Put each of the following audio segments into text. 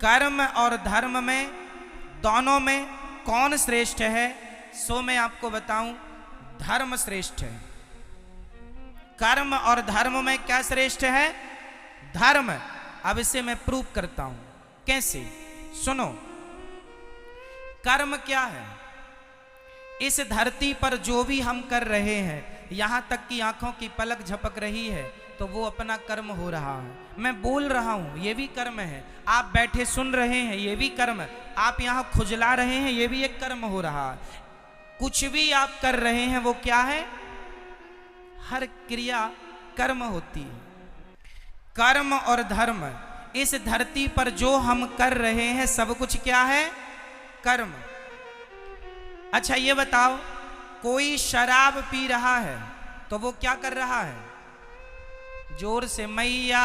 कर्म और धर्म में, दोनों में कौन श्रेष्ठ है? सो मैं आपको बताऊं, धर्म श्रेष्ठ है। कर्म और धर्म में क्या श्रेष्ठ है? धर्म। अब इसे मैं प्रूव करता हूं। कैसे? सुनो। कर्म क्या है? इस धरती पर जो भी हम कर रहे हैं, यहां तक कि आंखों की पलक झपक रही है तो वो अपना कर्म हो रहा है। मैं बोल रहा हूं, ये भी कर्म है। आप बैठे सुन रहे हैं, ये भी कर्म है। आप यहां खुजला रहे हैं, ये भी एक कर्म हो रहा है। कुछ भी आप कर रहे हैं वो क्या है? हर क्रिया कर्म होती है। कर्म और धर्म, इस धरती पर जो हम कर रहे हैं सब कुछ क्या है? कर्म। अच्छा ये बताओ, कोई शराब पी रहा है तो वो क्या कर रहा है? जोर से मैया,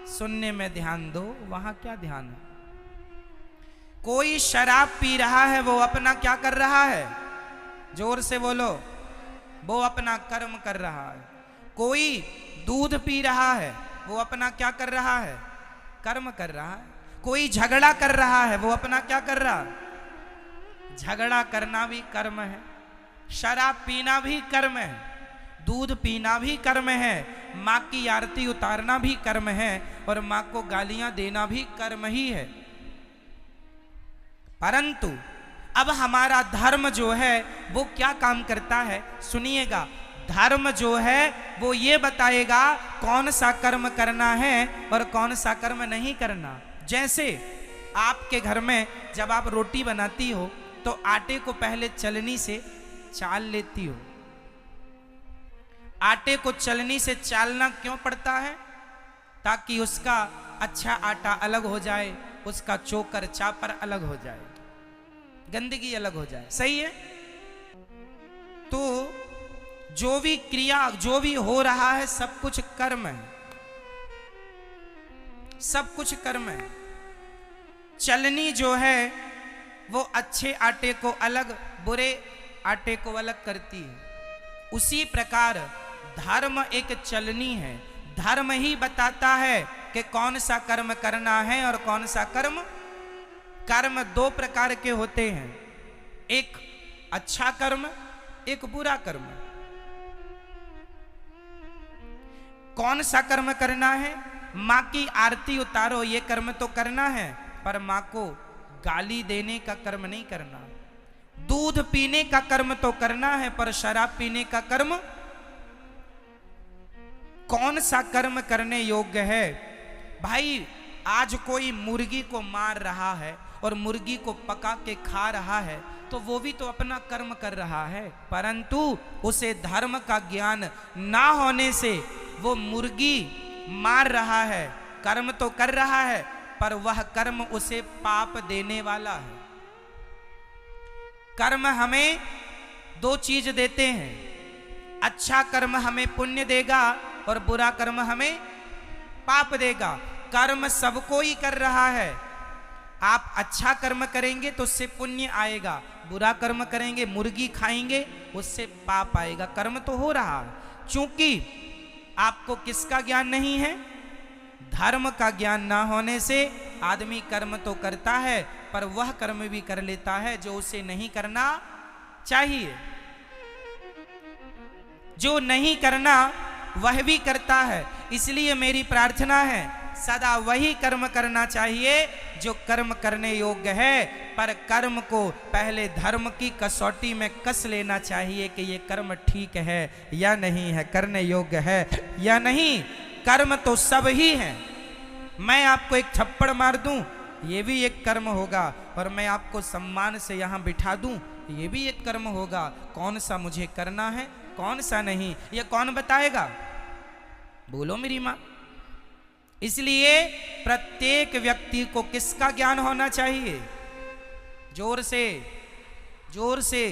सुनने में ध्यान दो। वहां क्या ध्यान है? कोई शराब पी रहा है, वो अपना क्या कर रहा है? जोर से बोलो। वो अपना कर्म कर रहा है। कोई दूध पी रहा है, वो अपना क्या कर रहा है? कर्म कर रहा है। कोई झगड़ा कर रहा है, वो अपना क्या कर रहा है? झगड़ा करना भी कर्म है। शराब पीना भी कर्म है। दूध पीना भी कर्म है। माँ की आरती उतारना भी कर्म है। और माँ को गालियां देना भी कर्म ही है। परंतु अब हमारा धर्म जो है वो क्या काम करता है? सुनिएगा। धर्म जो है वो ये बताएगा कौन सा कर्म करना है और कौन सा कर्म नहीं करना। जैसे आपके घर में जब आप रोटी बनाती हो तो आटे को पहले चलनी से चाल लेती हो। आटे को चलनी से चालना क्यों पड़ता है? ताकि उसका अच्छा आटा अलग हो जाए, उसका चोकर चापर अलग हो जाए, गंदगी अलग हो जाए। सही है? तो जो भी क्रिया, जो भी हो रहा है, सब कुछ कर्म है। सब कुछ कर्म है। चलनी जो है वो अच्छे आटे को अलग, बुरे आटे को अलग करती है। उसी प्रकार धर्म एक चलनी है। धर्म ही बताता है कि कौन सा कर्म करना है और कौन सा कर्म। कर्म दो प्रकार के होते हैं, एक अच्छा कर्म, एक बुरा कर्म। कौन सा कर्म करना है? माँ की आरती उतारो, ये कर्म तो करना है, पर माँ को गाली देने का कर्म नहीं करना। दूध पीने का कर्म तो करना है, पर शराब पीने का कर्म। कौन सा कर्म करने योग्य है? भाई आज कोई मुर्गी को मार रहा है और मुर्गी को पका के खा रहा है तो वो भी तो अपना कर्म कर रहा है, परंतु उसे धर्म का ज्ञान ना होने से वो मुर्गी मार रहा है। कर्म तो कर रहा है पर वह कर्म उसे पाप देने वाला है। कर्म हमें दो चीज देते हैं। अच्छा कर्म हमें पुण्य देगा और बुरा कर्म हमें पाप देगा। कर्म सबको ही कर रहा है। आप अच्छा कर्म करेंगे तो उससे पुण्य आएगा, बुरा कर्म करेंगे, मुर्गी खाएंगे, उससे पाप आएगा। कर्म तो हो रहा है। चूंकि आपको किसका ज्ञान नहीं है? धर्म का ज्ञान ना होने से आदमी कर्म तो करता है पर वह कर्म भी कर लेता है जो उसे नहीं करना चाहिए। जो नहीं करना वह भी करता है। इसलिए मेरी प्रार्थना है, सदा वही कर्म करना चाहिए जो कर्म करने योग्य है, पर कर्म को पहले धर्म की कसौटी में कस लेना चाहिए कि ये कर्म ठीक है या नहीं है, करने योग्य है या नहीं। कर्म तो सब ही है। मैं आपको एक थप्पड़ मार दूं, ये भी एक कर्म होगा, और मैं आपको सम्मान से यहां बिठा दूं, ये भी एक कर्म होगा। कौन सा मुझे करना है, कौन सा नहीं, ये कौन बताएगा? बोलो मेरी मां। इसलिए प्रत्येक व्यक्ति को किसका ज्ञान होना चाहिए? जोर से, जोर से,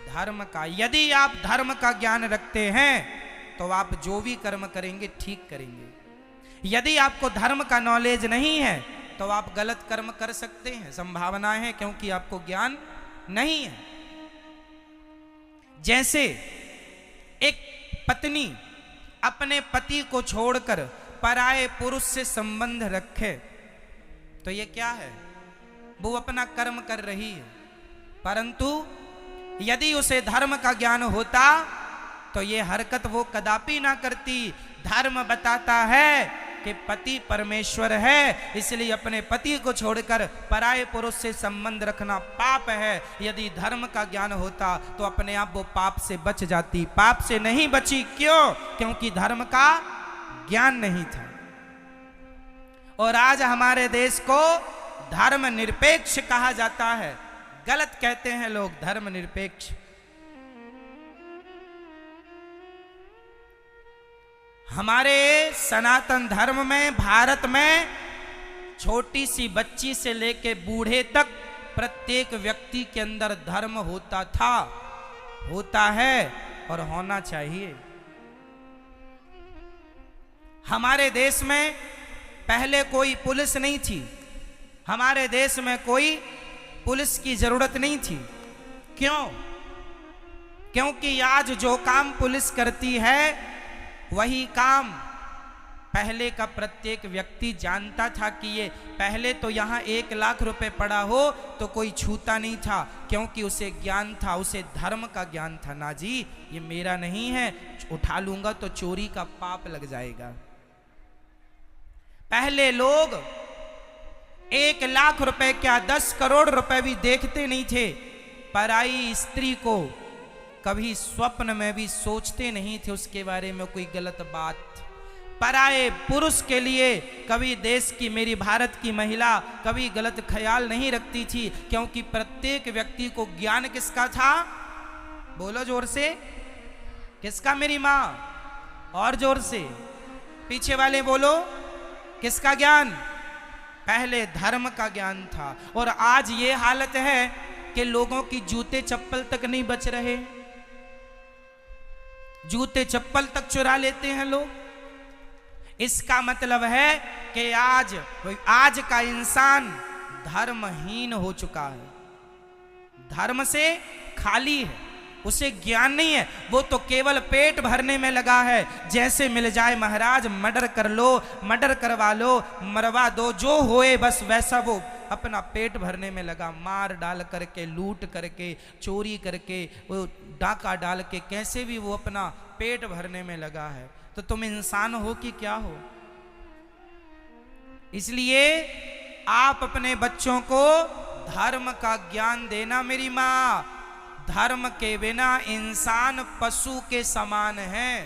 धर्म का। यदि आप धर्म का ज्ञान रखते हैं तो आप जो भी कर्म करेंगे ठीक करेंगे। यदि आपको धर्म का नॉलेज नहीं है तो आप गलत कर्म कर सकते हैं, संभावना है, क्योंकि आपको ज्ञान नहीं है। जैसे एक पत्नी अपने पति को छोड़कर पराये पुरुष से संबंध रखे तो ये क्या है? वो अपना कर्म कर रही है, परंतु यदि उसे धर्म का ज्ञान होता तो ये हरकत वो कदापि ना करती। धर्म बताता है कि पति परमेश्वर है, इसलिए अपने पति को छोड़कर पराये पुरुष से संबंध रखना पाप है। यदि धर्म का ज्ञान होता तो अपने आप वो पाप से बच जाती, पाप से नहीं बची। क्यों? क्योंकि धर्म का ज्ञान नहीं था। और आज हमारे देश को धर्म निरपेक्ष कहा जाता है। गलत कहते हैं लोग, धर्म निरपेक्ष। हमारे सनातन धर्म में, भारत में छोटी सी बच्ची से लेके बूढ़े तक प्रत्येक व्यक्ति के अंदर धर्म होता था, होता है और होना चाहिए। हमारे देश में पहले कोई पुलिस नहीं थी, हमारे देश में कोई पुलिस की जरूरत नहीं थी। क्यों? क्योंकि आज जो काम पुलिस करती है वही काम पहले का प्रत्येक व्यक्ति जानता था कि ये पहले तो यहाँ 1 लाख रुपए पड़ा हो तो कोई छूता नहीं था, क्योंकि उसे ज्ञान था, उसे धर्म का ज्ञान था। ना जी, ये मेरा नहीं है, उठा लूंगा तो चोरी का पाप लग जाएगा। पहले लोग 1 लाख रुपए क्या 10 करोड़ रुपए भी देखते नहीं थे। पराई स्त्री को कभी स्वप्न में भी सोचते नहीं थे उसके बारे में कोई गलत बात। पराये पुरुष के लिए कभी देश की, मेरी भारत की महिला कभी गलत ख्याल नहीं रखती थी, क्योंकि प्रत्येक व्यक्ति को ज्ञान किसका था? बोलो जोर से, किसका? मेरी माँ। और जोर से, पीछे वाले बोलो, किसका ज्ञान? पहले धर्म का ज्ञान था। और आज ये हालत है कि लोगों की जूते चप्पल तक नहीं बच रहे, जूते चप्पल तक चुरा लेते हैं लोग। इसका मतलब है कि आज का इंसान धर्महीन हो चुका है, धर्म से खाली है, उसे ज्ञान नहीं है। वो तो केवल पेट भरने में लगा है। जैसे मिल जाए महाराज मर्डर कर लो, मर्डर करवा लो, मरवा दो, जो होए बस वैसा वो अपना पेट भरने में लगा। मार डाल करके, लूट करके, चोरी करके, वो डाका डाल के, कैसे भी वो अपना पेट भरने में लगा है। तो तुम इंसान हो कि क्या हो? इसलिए आप अपने बच्चों को धर्म का ज्ञान देना मेरी माँ। धर्म के बिना इंसान पशु के समान है।